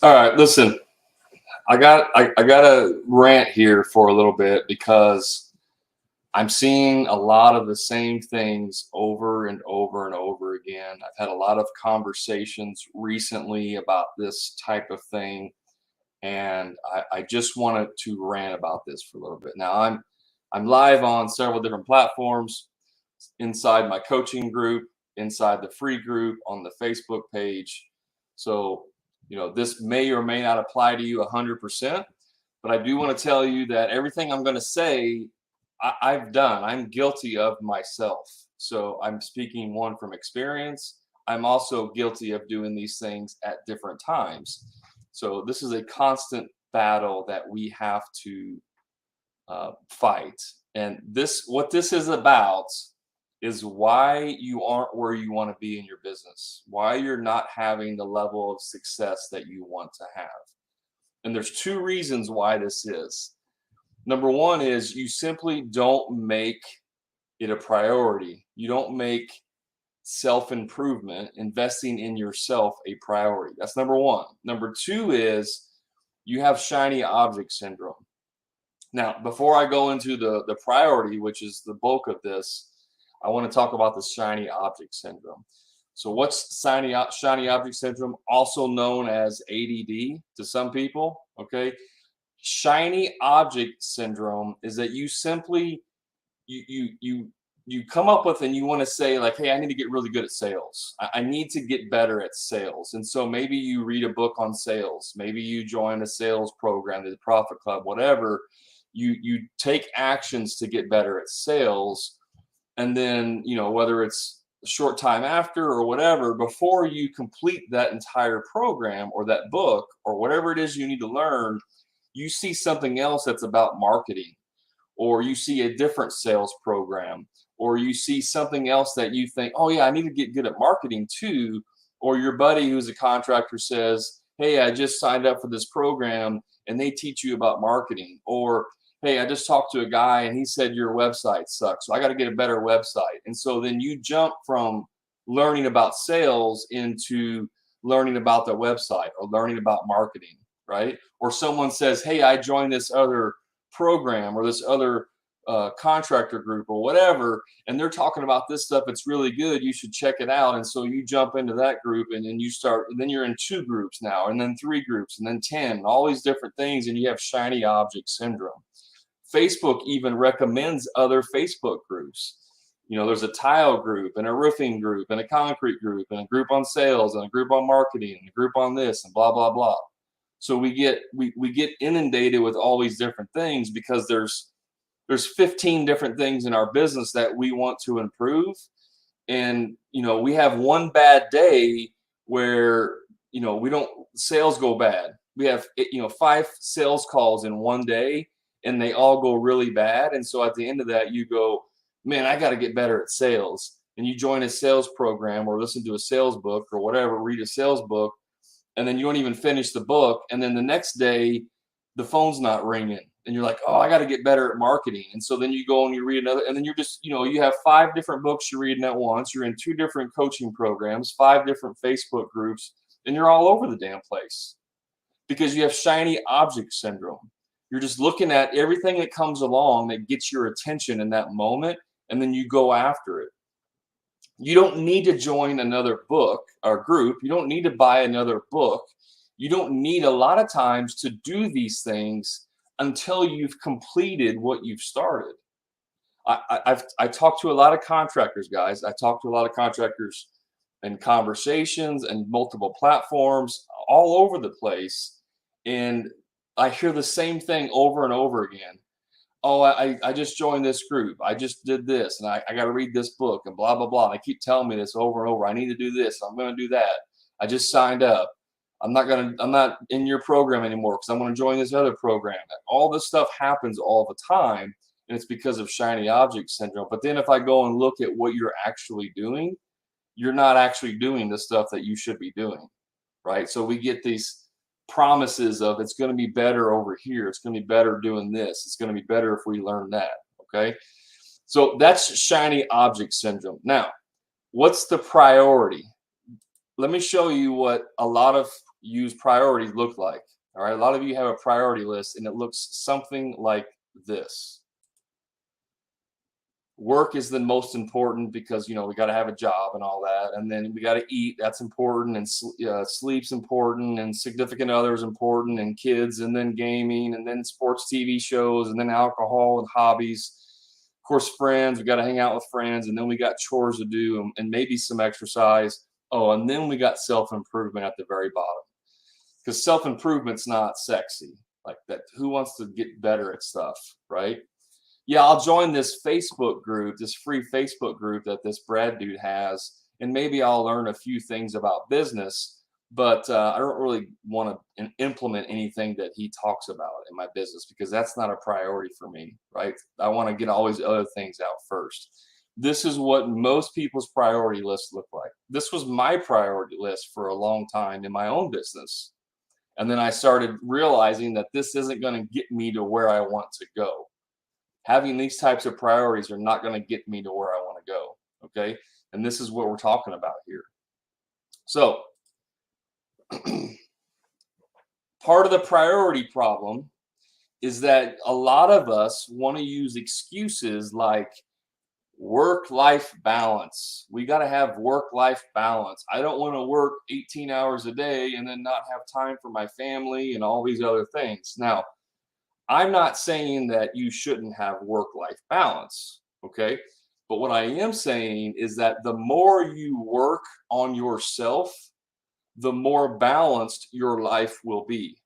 All right, listen. I got to rant here for a little bit because I'm seeing a lot of the same things over and over and over again. I've had a lot of conversations recently about this type of thing, and I just wanted to rant about this for a little bit. Now I'm live on several different platforms inside my coaching group, inside the free group, on the Facebook page. So, this may or may not apply to you 100%, but I do want to tell you that everything I'm going to say, I've done. I'm guilty of myself. So I'm speaking one from experience. I'm also guilty of doing these things at different times. So this is a constant battle that we have to fight. And what this is about is why you aren't where you want to be in your business, why you're not having the level of success that you want to have. And there's two reasons why this is. Number one is you simply don't make it a priority. You don't make self-improvement, investing in yourself, a priority. That's number one. Number two is you have shiny object syndrome. Now, before I go into the priority, which is the bulk of this, I want to talk about the shiny object syndrome. So what's shiny object syndrome, also known as ADD to some people, okay? Shiny object syndrome is that you simply you come up with and you want to say like, hey, I need to get really good at sales. I need to get better at sales. And so maybe you read a book on sales, maybe you join a sales program, the Profit Club, whatever. You take actions to get better at sales. And then, whether it's a short time after or whatever, before you complete that entire program or that book or whatever it is you need to learn, you see something else that's about marketing, or you see a different sales program, or you see something else that you think, oh yeah, I need to get good at marketing too. Or your buddy who's a contractor says, hey, I just signed up for this program and they teach you about marketing. Or, hey, I just talked to a guy and he said your website sucks, so I got to get a better website. And so then you jump from learning about sales into learning about the website or learning about marketing, right? Or someone says, hey, I joined this other program or this other contractor group or whatever, and they're talking about this stuff. It's really good. You should check it out. And so you jump into that group, and then then you're in 2 groups now, and then 3 groups, and then 10, all these different things, and you have shiny object syndrome. Facebook even recommends other Facebook groups. There's a tile group and a roofing group and a concrete group and a group on sales and a group on marketing and a group on this and blah, blah, blah. So we get inundated with all these different things because there's 15 different things in our business that we want to improve. And, we have one bad day where, sales go bad. We have, 5 sales calls in one day and they all go really bad. And so at the end of that, you go, man, I got to get better at sales. And you join a sales program or listen to a sales book or whatever, read a sales book, and then you don't even finish the book. And then the next day, the phone's not ringing. And you're like, oh, I got to get better at marketing. And so then you go and you read another, and then you're just, you have 5 different books you're reading at once. You're in 2 different coaching programs, 5 different Facebook groups, and you're all over the damn place because you have shiny object syndrome. You're just looking at everything that comes along that gets your attention in that moment, and then you go after it. You don't need to join another book or group. You don't need to buy another book. You don't need a lot of times to do these things until you've completed what you've started. I talked to a lot of contractors, guys. I talked to a lot of contractors in conversations and multiple platforms all over the place. And I hear the same thing over and over again. Oh, I just joined this group. I just did this, and I got to read this book, and blah, blah, blah. And they keep telling me this over and over. I need to do this. I'm going to do that. I just signed up. I'm not in your program anymore because I'm going to join this other program. All this stuff happens all the time, and it's because of shiny object syndrome. But then if I go and look at what you're actually doing, you're not actually doing the stuff that you should be doing, right? So we get these promises of it's going to be better over here. It's going to be better doing this. It's going to be better if we learn that, okay? So that's shiny object syndrome. Now, what's the priority? Let me show you what a lot of use priorities look like. All right. A lot of you have a priority list and it looks something like this. Work is the most important because, we got to have a job and all that. And then we got to eat. That's important. And sleep's important, and significant others important, and kids, and then gaming, and then sports TV shows, and then alcohol and hobbies. Of course, friends, we got to hang out with friends. And then we got chores to do, and maybe some exercise. Oh, and then we got self-improvement at the very bottom, because self-improvement's not sexy like that. Who wants to get better at stuff, right? Yeah, I'll join this Facebook group, this free Facebook group that this Brad dude has, and maybe I'll learn a few things about business, but I don't really want to implement anything that he talks about in my business, because that's not a priority for me, right? I want to get all these other things out first. This is what most people's priority lists look like. This was my priority list for a long time in my own business. And then I started realizing that this isn't going to get me to where I want to go. Having these types of priorities are not going to get me to where I want to go. Okay. And this is what we're talking about here. So part of the priority problem is that a lot of us want to use excuses like work-life balance. We got to have work-life balance. I don't want to work 18 hours a day and then not have time for my family and all these other things. Now, I'm not saying that you shouldn't have work-life balance, okay? But what I am saying is that the more you work on yourself, the more balanced your life will be.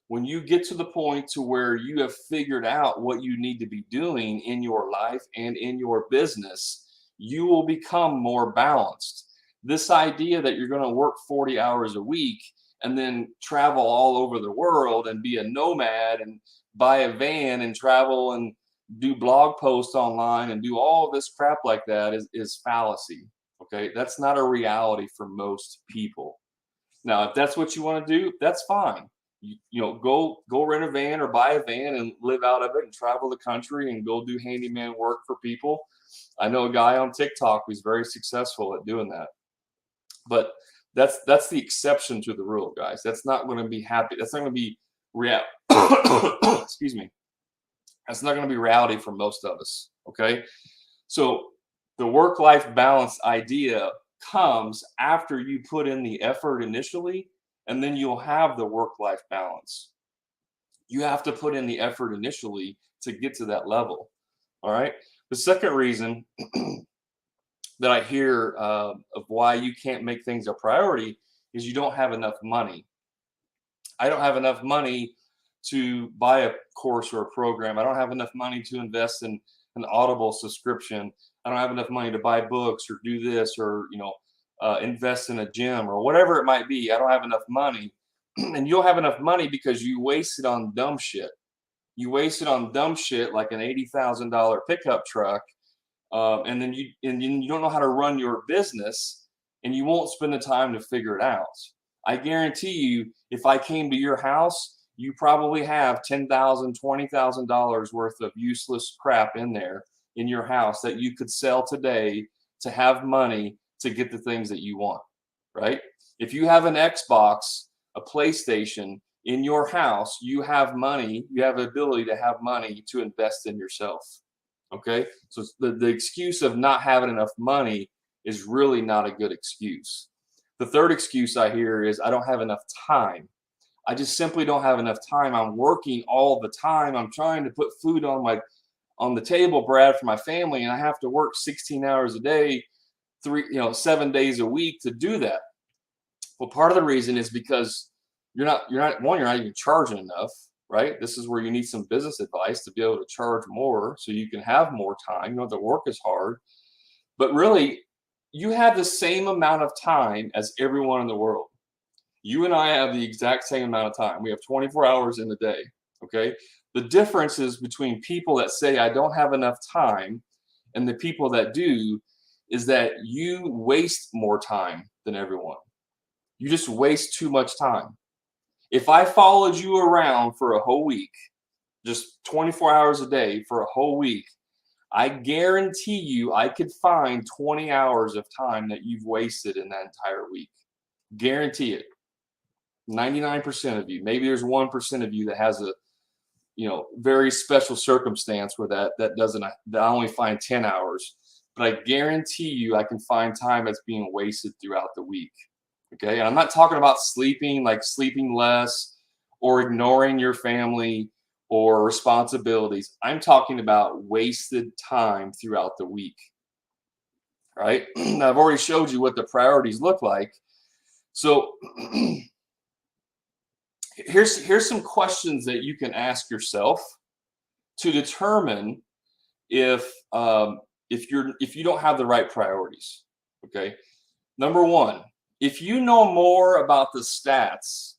When you get to the point to where you have figured out what you need to be doing in your life and in your business, you will become more balanced. This idea that you're going to work 40 hours a week and then travel all over the world and be a nomad and buy a van and travel and do blog posts online and do all this crap like that is fallacy. Okay, that's not a reality for most people. Now, if that's what you want to do, that's fine. Go rent a van or buy a van and live out of it and travel the country and go do handyman work for people. I know a guy on TikTok who's very successful at doing that. But that's the exception to the rule, guys. That's not going to be happy. That's not going to be excuse me. That's not going to be reality for most of us. Okay. So the work-life balance idea comes after you put in the effort initially, and then you'll have the work-life balance. You have to put in the effort initially to get to that level. All right. The second reason that I hear of why you can't make things a priority is you don't have enough money. I don't have enough money to buy a course or a program. I don't have enough money to invest in an Audible subscription. I don't have enough money to buy books or do this or, invest in a gym or whatever it might be. I don't have enough money. And you'll have enough money because you waste it on dumb shit. You waste it on dumb shit like an $80,000 pickup truck. And then you don't know how to run your business, and you won't spend the time to figure it out. I guarantee you, if I came to your house, you probably have $10,000, $20,000 worth of useless crap in there in your house that you could sell today to have money to get the things that you want, right? If you have an Xbox, a PlayStation in your house, you have money, you have the ability to have money to invest in yourself. Okay, so the excuse of not having enough money is really not a good excuse. The third excuse I hear is I don't have enough time. I just simply don't have enough time. I'm working all the time. I'm trying to put food on the table, Brad, for my family, and I have to work 16 hours a day, 7 days a week to do that. Well, part of the reason is because you're not even charging enough. Right? This is where you need some business advice to be able to charge more so you can have more time. The work is hard, but really you have the same amount of time as everyone in the world. You and I have the exact same amount of time. We have 24 hours in the day. Okay. The difference is between people that say I don't have enough time and the people that do is that you waste more time than everyone. You just waste too much time. If I followed you around for a whole week, just 24 hours a day for a whole week, I guarantee you I could find 20 hours of time that you've wasted in that entire week. Guarantee it. 99% of you. Maybe there's 1% of you that has a, very special circumstance where that doesn't, that I only find 10 hours. But I guarantee you I can find time that's being wasted throughout the week. Okay. And I'm not talking about sleeping, like sleeping less or ignoring your family or responsibilities. I'm talking about wasted time throughout the week. Right. Now, I've already showed you what the priorities look like. So here's some questions that you can ask yourself to determine if you don't have the right priorities. Okay. Number one, if you know more about the stats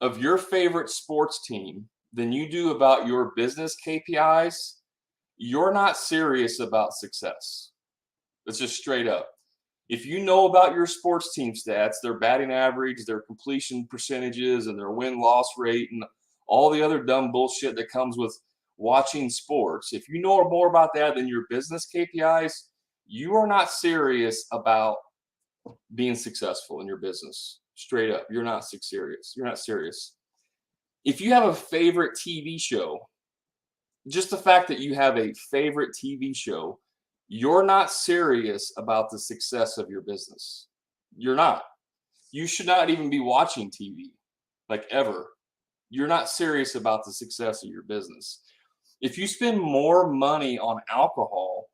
of your favorite sports team than you do about your business KPIs, you're not serious about success. It's just straight up. If you know about your sports team stats, their batting average, their completion percentages, and their win-loss rate, and all the other dumb bullshit that comes with watching sports, if you know more about that than your business KPIs, you are not serious about being successful in your business. Straight up, you're not serious. You're not serious. If you have a favorite TV show, just the fact that you have a favorite TV show, you're not serious about the success of your business. You're not. You should not even be watching TV, like ever. You're not serious about the success of your business. If you spend more money on alcohol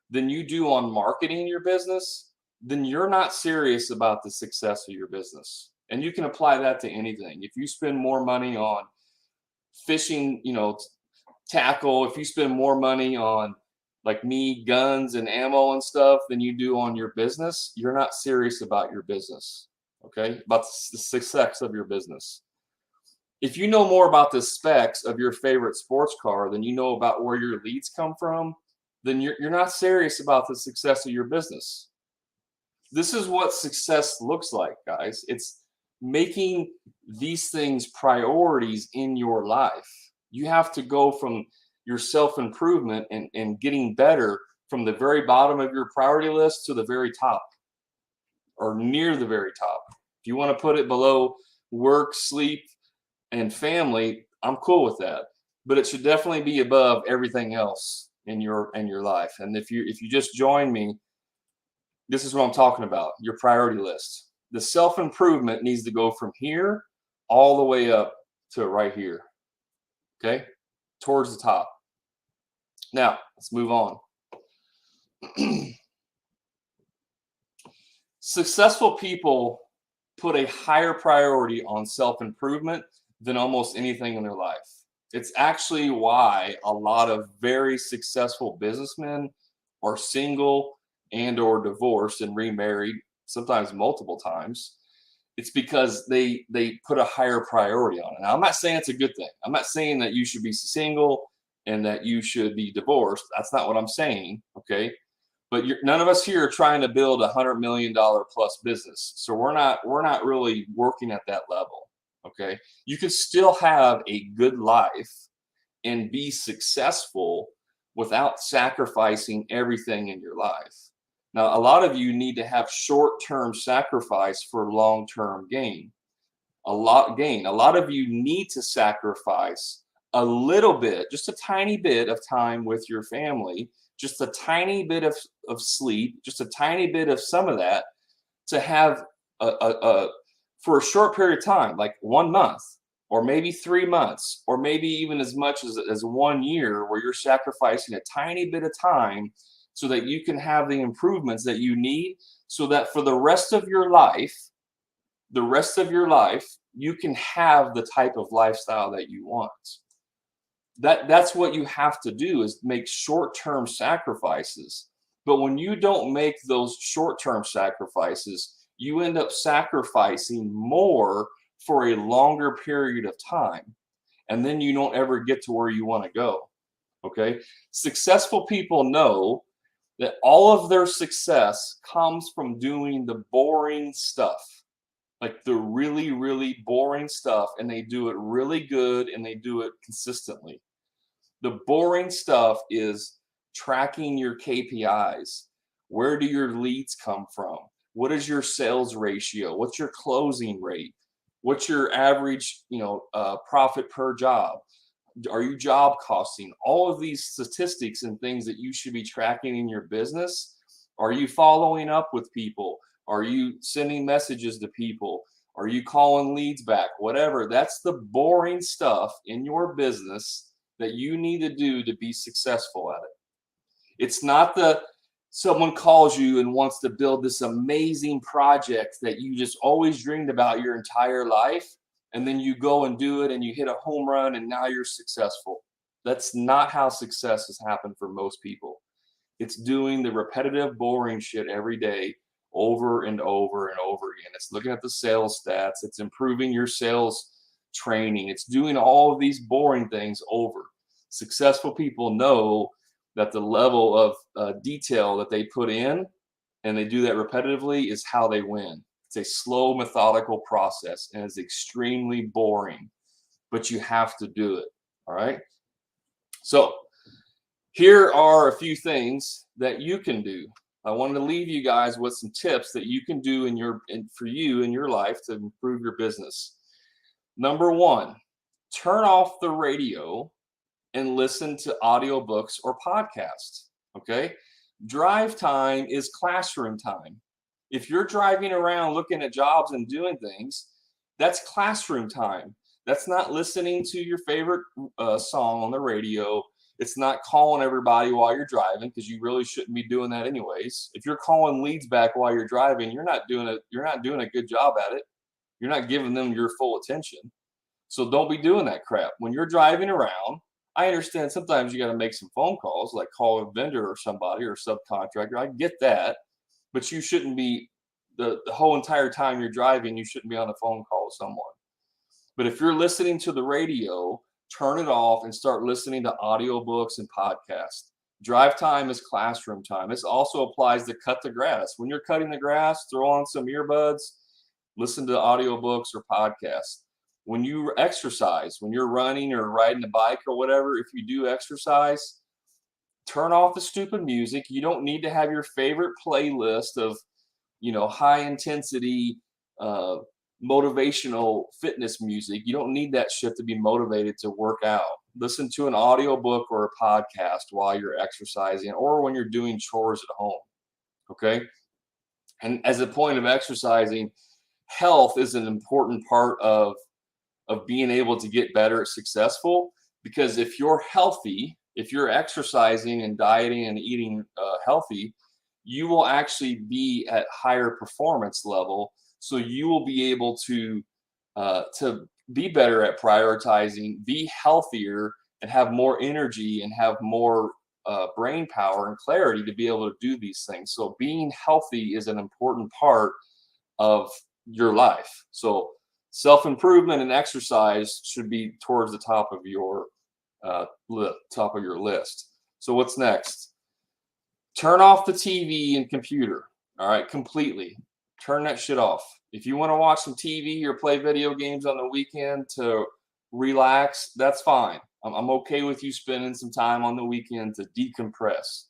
than you do on marketing your business, then you're not serious about the success of your business. And you can apply that to anything. If you spend more money on fishing, tackle, if you spend more money on, like me, guns and ammo and stuff than you do on your business, you're not serious about your business. Okay? About the success of your business. If you know more about the specs of your favorite sports car than you know about where your leads come from, then you're not serious about the success of your business. This is what success looks like, guys. It's making these things priorities in your life. You have to go from your self-improvement and getting better from the very bottom of your priority list to the very top or near the very top. If you want to put it below work, sleep, and family, I'm cool with that. But it should definitely be above everything else in your life. And if you just join me, this is what I'm talking about, your priority list. The self-improvement needs to go from here all the way up to right here. Okay? Towards the top. Now, let's move on. Successful people put a higher priority on self-improvement than almost anything in their life. It's actually why a lot of very successful businessmen are single and or divorced and remarried, sometimes multiple times. It's because they put a higher priority on it. Now, I'm not saying it's a good thing. I'm not saying that you should be single and that you should be divorced. That's not what I'm saying, okay? But none of us here are trying to build $100 million plus business. So we're not really working at that level, okay? You can still have a good life and be successful without sacrificing everything in your life. Now, a lot of you need to have short-term sacrifice for long-term gain. A lot of you need to sacrifice a little bit, just a tiny bit of time with your family, just a tiny bit of sleep, just a tiny bit of some of that to have for a short period of time, like 1 month or maybe 3 months, or maybe even as much as 1 year, where you're sacrificing a tiny bit of time so that you can have the improvements that you need, so that for the rest of your life, you can have the type of lifestyle that you want. That's what you have to do, is make short-term sacrifices. But when you don't make those short-term sacrifices, you end up sacrificing more for a longer period of time. And then you don't ever get to where you want to go. Okay? Successful people know that all of their success comes from doing the boring stuff, like the really, really boring stuff, and they do it really good and they do it consistently. The boring stuff is tracking your KPIs. Where do your leads come from? What is your sales ratio? What's your closing rate? What's your average, profit per job? Are you job costing? All of these statistics and things that you should be tracking in your business. Are you following up with people? Are you sending messages to people? Are you calling leads back? Whatever. That's the boring stuff in your business that you need to do to be successful at it. It's not someone calls you and wants to build this amazing project that you just always dreamed about your entire life, and then you go and do it and you hit a home run and now you're successful. That's not how success has happened for most people. It's doing the repetitive, boring shit every day over and over and over again. It's looking at the sales stats. It's improving your sales training. It's doing all of these boring things over. Successful people know that the level of detail that they put in, and they do that repetitively, is how they win. It's a slow, methodical process, and it's extremely boring, but you have to do it. All right. So here are a few things that you can do. I wanted to leave you guys with some tips that you can do for you in your life to improve your business. Number one, turn off the radio and listen to audiobooks or podcasts. Okay. Drive time is classroom time. If you're driving around looking at jobs and doing things, that's classroom time. That's not listening to your favorite song on the radio. It's not calling everybody while you're driving, because you really shouldn't be doing that anyways. If you're calling leads back while you're driving, you're not doing a good job at it. You're not giving them your full attention. So don't be doing that crap. When you're driving around, I understand sometimes you got to make some phone calls, like call a vendor or somebody or subcontractor. I get that, but you shouldn't be the whole entire time you're driving. You shouldn't be on a phone call with someone. But if you're listening to the radio, turn it off and start listening to audiobooks and podcasts. Drive time is classroom time. This also applies to cut the grass. When you're cutting the grass, throw on some earbuds, listen to audiobooks or podcasts. When you exercise, when you're running or riding a bike or whatever, if you do exercise, turn off the stupid music. You don't need to have your favorite playlist of, high intensity, motivational fitness music. You don't need that shit to be motivated to work out. Listen to an audiobook or a podcast while you're exercising or when you're doing chores at home. Okay. And as a point of exercising, health is an important part of being able to get better at successful, because if you're healthy, if you're exercising and dieting and eating healthy, you will actually be at higher performance level. So you will be able to be better at prioritizing, be healthier, and have more energy and have more brain power and clarity to be able to do these things. So being healthy is an important part of your life. So self-improvement and exercise should be towards the top of your list. So what's next? Turn off the TV and computer. All right, completely. Turn that shit off. If you want to watch some TV or play video games on the weekend to relax, that's fine. I'm okay with you spending some time on the weekend to decompress.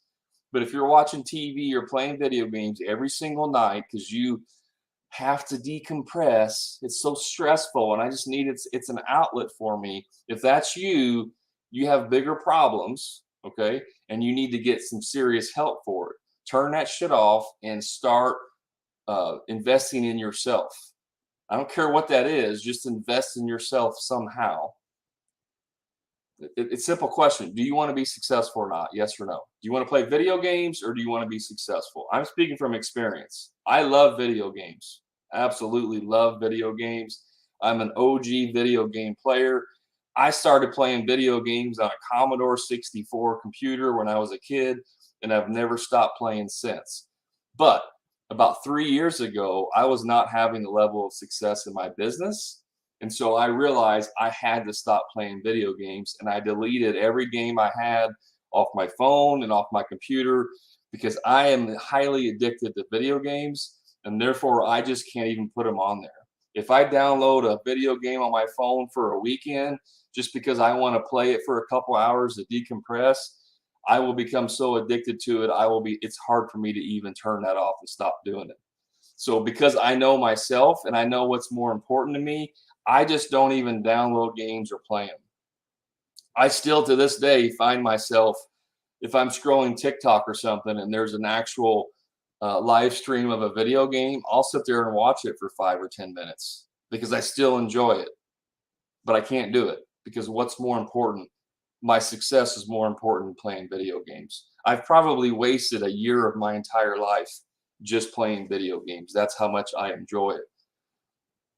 But if you're watching TV or playing video games every single night because you have to decompress, it's so stressful and I just need it's an outlet for me. If that's you, you have bigger problems, okay? And you need to get some serious help for it. Turn that shit off and start investing in yourself. I don't care what that is, just invest in yourself somehow. It's a simple question. Do you want to be successful or not? Yes or no? Do you want to play video games or do you want to be successful? I'm speaking from experience. I love video games. Absolutely love video games. I'm an OG video game player. I started playing video games on a Commodore 64 computer when I was a kid, and I've never stopped playing since. But about 3 years ago, I was not having the level of success in my business. And so I realized I had to stop playing video games, and I deleted every game I had off my phone and off my computer because I am highly addicted to video games, and therefore I just can't even put them on there. If I download a video game on my phone for a weekend just because I want to play it for a couple hours to decompress, I will become so addicted to it. It's hard for me to even turn that off and stop doing it. So because I know myself and I know what's more important to me, I just don't even download games or play them. I still to this day find myself, if I'm scrolling TikTok or something and there's an actual live stream of a video game, I'll sit there and watch it for 5 or 10 minutes because I still enjoy it. But I can't do it because what's more important? My success is more important than playing video games. I've probably wasted a year of my entire life just playing video games. That's how much I enjoy it.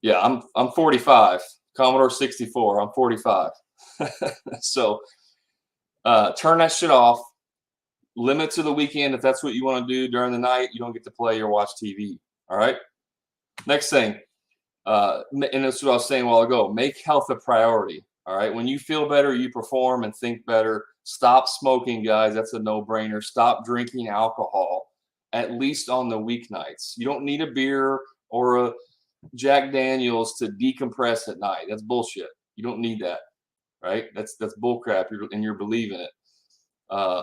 Yeah, I'm 45, Commodore 64. I'm 45. So turn that shit off. Limit to the weekend if that's what you want to do. During the night, you don't get to play or watch TV. All right. Next thing, and that's what I was saying a while ago. Make health a priority. All right. When you feel better, you perform and think better. Stop smoking, guys. That's a no-brainer. Stop drinking alcohol, at least on the weeknights. You don't need a beer or a Jack Daniels to decompress at night. That's bullshit. You don't need that. Right? That's bullcrap. You're believing it.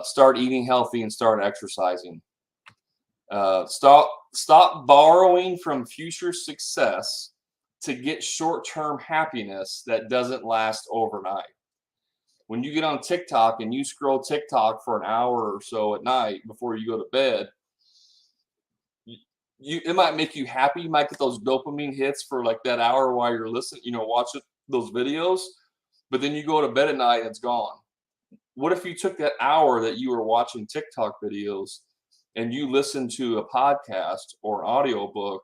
Start eating healthy and start exercising. Stop borrowing from future success to get short-term happiness that doesn't last overnight. When you get on TikTok and you scroll TikTok for an hour or so at night before you go to bed, it might make you happy. You might get those dopamine hits for like that hour while you're listening, watching those videos, but then you go to bed at night and it's gone. What if you took that hour that you were watching TikTok videos and you listened to a podcast or an audiobook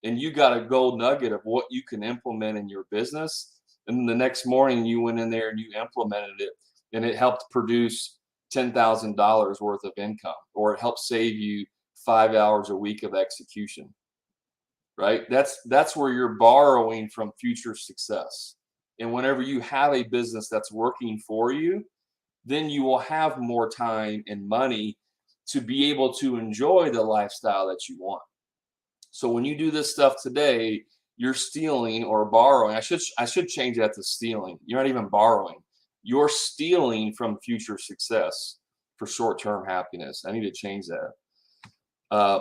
and you got a gold nugget of what you can implement in your business, and then the next morning you went in there and you implemented it and it helped produce $10,000 worth of income, or it helped save you 5 hours a week of execution, right? That's where you're borrowing from future success. And whenever you have a business that's working for you, then you will have more time and money to be able to enjoy the lifestyle that you want. So when you do this stuff today, you're stealing or borrowing. I should change that to stealing. You're not even borrowing. You're stealing from future success for short-term happiness. I need to change that.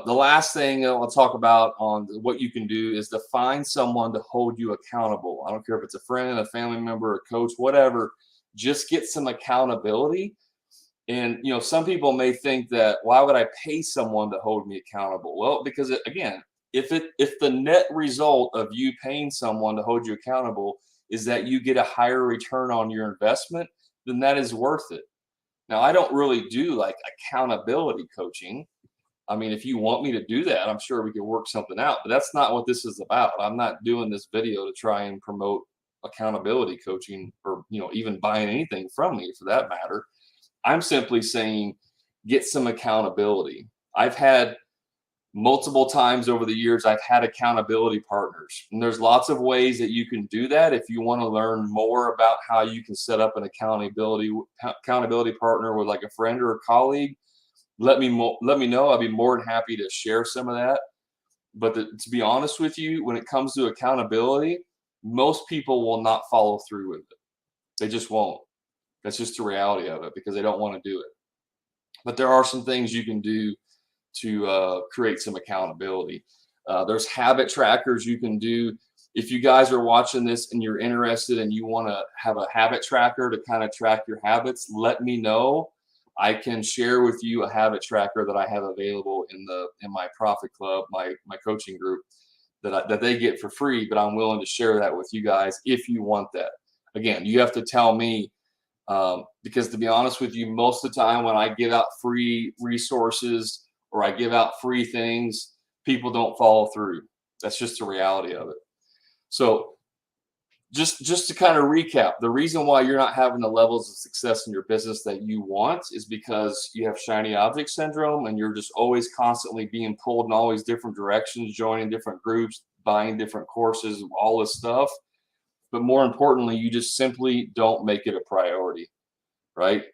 The last thing I'll talk about on what you can do is to find someone to hold you accountable. I don't care if it's a friend, a family member, a coach, whatever. Just get some accountability. And some people may think that, why would I pay someone to hold me accountable? Well, because again, if the net result of you paying someone to hold you accountable is that you get a higher return on your investment, then that is worth it. Now, I don't really do like accountability coaching. I mean, if you want me to do that, I'm sure we could work something out, but that's not what this is about. I'm not doing this video to try and promote accountability coaching or, even buying anything from me for that matter. I'm simply saying, get some accountability. I've had multiple times over the years, I've had accountability partners, and there's lots of ways that you can do that. If you want to learn more about how you can set up an accountability partner with like a friend or a colleague, let me know. I'd be more than happy to share some of that. But to be honest with you, when it comes to accountability, most people will not follow through with it. They just won't. That's just the reality of it, because they don't want to do it. But there are some things you can do to create some accountability. There's habit trackers you can do. If you guys are watching this and you're interested and you want to have a habit tracker to kind of track your habits, let me know. I can share with you a habit tracker that I have available in my Profit Club, my coaching group, that they get for free. But I'm willing to share that with you guys if you want that. Again, you have to tell me, because to be honest with you, most of the time when I give out free resources or I give out free things, people don't follow through. That's just the reality of it. So just to kind of recap, the reason why you're not having the levels of success in your business that you want is because you have shiny object syndrome, and you're just always constantly being pulled in all these different directions, joining different groups, buying different courses, all this stuff. But more importantly, you just simply don't make it a priority, right?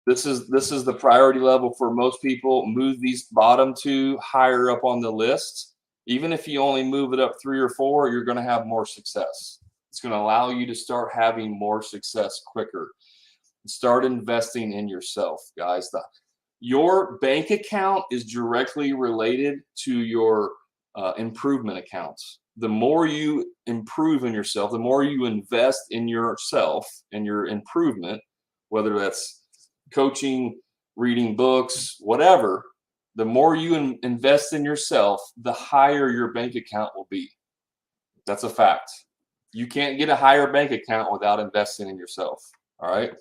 This is the priority level for most people. Move these bottom two higher up on the list. Even if you only move it up 3 or 4, you're going to have more success. It's going to allow you to start having more success quicker. Start investing in yourself, guys. Your bank account is directly related to your improvement accounts. The more you improve in yourself, the more you invest in yourself and your improvement, whether that's coaching, reading books, whatever, the more you invest in yourself, the higher your bank account will be. That's a fact. You can't get a higher bank account without investing in yourself. All right.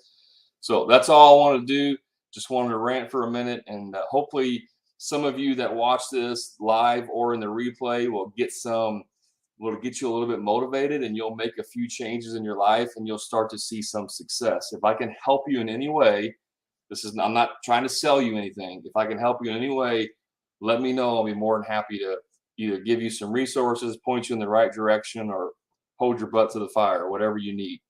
So that's all I want to do. Just wanted to rant for a minute, and hopefully some of you that watch this live or in the replay will get you a little bit motivated, and you'll make a few changes in your life, and you'll start to see some success. If I can help you in any way, I'm not trying to sell you anything. If I can help you in any way, let me know. I'll be more than happy to either give you some resources, point you in the right direction, or hold your butt to the fire, whatever you need.